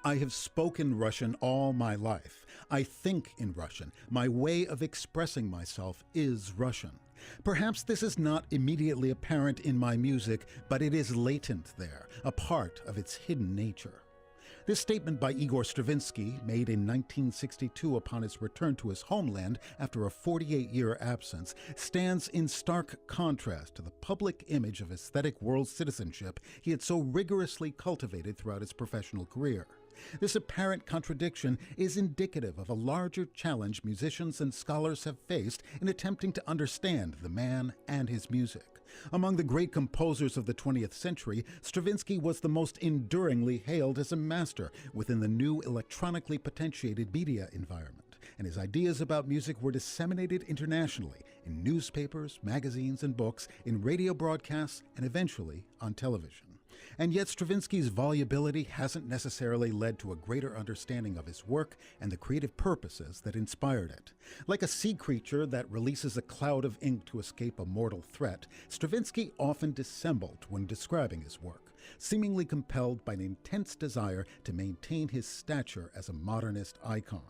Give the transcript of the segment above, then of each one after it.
I have spoken Russian all my life. I think in Russian. My way of expressing myself is Russian. Perhaps this is not immediately apparent in my music, but it is latent there, a part of its hidden nature. This statement by Igor Stravinsky, made in 1962 upon his return to his homeland after a 48-year absence, stands in stark contrast to the public image of aesthetic world citizenship he had so rigorously cultivated throughout his professional career. This apparent contradiction is indicative of a larger challenge musicians and scholars have faced in attempting to understand the man and his music. Among the great composers of the 20th century, Stravinsky was the most enduringly hailed as a master within the new electronically potentiated media environment, and his ideas about music were disseminated internationally in newspapers, magazines, and books, in radio broadcasts, and eventually on television. And yet Stravinsky's volubility hasn't necessarily led to a greater understanding of his work and the creative purposes that inspired it. Like a sea creature that releases a cloud of ink to escape a mortal threat, Stravinsky often dissembled when describing his work, seemingly compelled by an intense desire to maintain his stature as a modernist icon.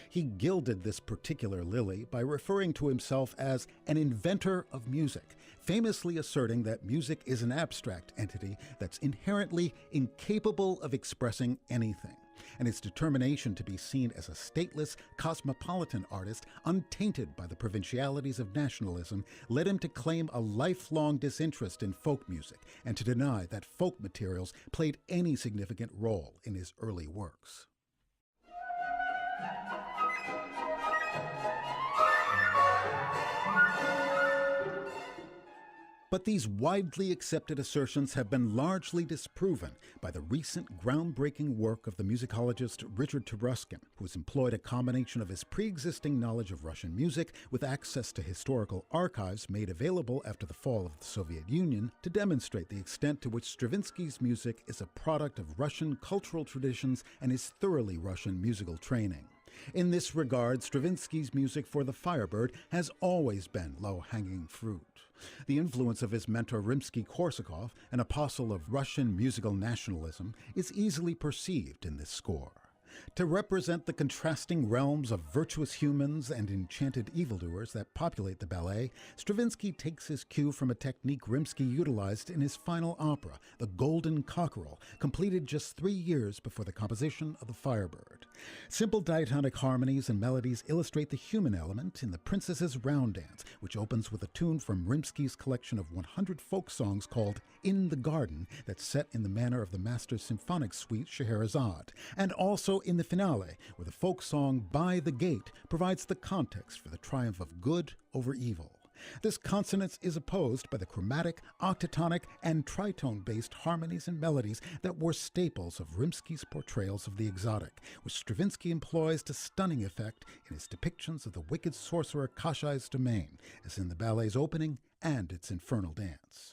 He gilded this particular lily by referring to himself as an inventor of music, famously asserting that music is an abstract entity that's inherently incapable of expressing anything. And his determination to be seen as a stateless, cosmopolitan artist, untainted by the provincialities of nationalism, led him to claim a lifelong disinterest in folk music and to deny that folk materials played any significant role in his early works. But these widely accepted assertions have been largely disproven by the recent groundbreaking work of the musicologist Richard Taruskin, who has employed a combination of his pre-existing knowledge of Russian music with access to historical archives made available after the fall of the Soviet Union to demonstrate the extent to which Stravinsky's music is a product of Russian cultural traditions and his thoroughly Russian musical training. In this regard, Stravinsky's music for the Firebird has always been low-hanging fruit. The influence of his mentor Rimsky-Korsakov, an apostle of Russian musical nationalism, is easily perceived in this score. To represent the contrasting realms of virtuous humans and enchanted evildoers that populate the ballet, Stravinsky takes his cue from a technique Rimsky utilized in his final opera, The Golden Cockerel, completed just 3 years before the composition of the Firebird. Simple diatonic harmonies and melodies illustrate the human element in the Princess's Round Dance, which opens with a tune from Rimsky's collection of 100 folk songs called In the Garden, that's set in the manner of the Master's symphonic suite Scheherazade, and also in the finale, where the folk song By the Gate provides the context for the triumph of good over evil. This consonance is opposed by the chromatic, octatonic, and tritone-based harmonies and melodies that were staples of Rimsky's portrayals of the exotic, which Stravinsky employs to stunning effect in his depictions of the wicked sorcerer Kashai's domain, as in the ballet's opening and its infernal dance.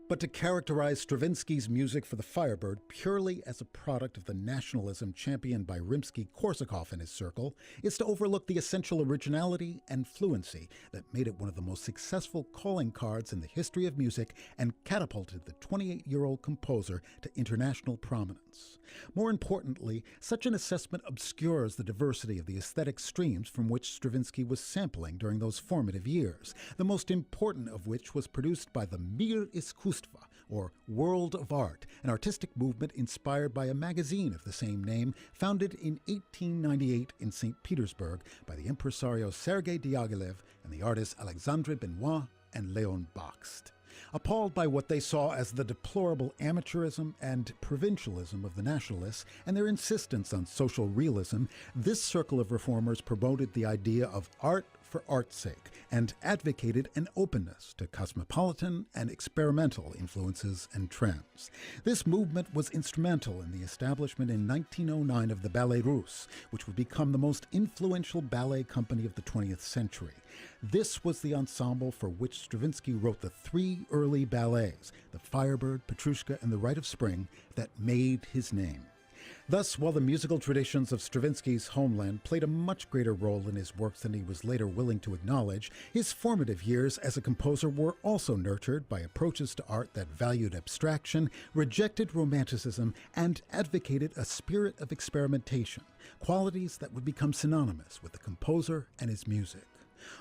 But to characterize Stravinsky's music for the Firebird purely as a product of the nationalism championed by Rimsky-Korsakov and his circle is to overlook the essential originality and fluency that made it one of the most successful calling cards in the history of music and catapulted the 28-year-old composer to international prominence. More importantly, such an assessment obscures the diversity of the aesthetic streams from which Stravinsky was sampling during those formative years, the most important of which was produced by the Mir Iskustva, or World of Art, an artistic movement inspired by a magazine of the same name, founded in 1898 in St. Petersburg by the impresario Sergei Diaghilev and the artists Alexandre Benoit and Leon Bakst. Appalled by what they saw as the deplorable amateurism and provincialism of the nationalists and their insistence on social realism, this circle of reformers promoted the idea of art for art's sake and advocated an openness to cosmopolitan and experimental influences and trends. This movement was instrumental in the establishment in 1909 of the Ballets Russes, which would become the most influential ballet company of the 20th century. This was the ensemble for which Stravinsky wrote the 3 early ballets, the Firebird, Petrushka, and the Rite of Spring, that made his name. Thus, while the musical traditions of Stravinsky's homeland played a much greater role in his works than he was later willing to acknowledge, his formative years as a composer were also nurtured by approaches to art that valued abstraction, rejected romanticism, and advocated a spirit of experimentation, qualities that would become synonymous with the composer and his music.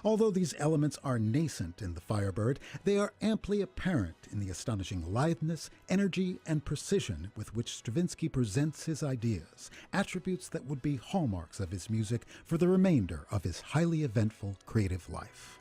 Although these elements are nascent in the Firebird, they are amply apparent in the astonishing litheness, energy, and precision with which Stravinsky presents his ideas, attributes that would be hallmarks of his music for the remainder of his highly eventful creative life.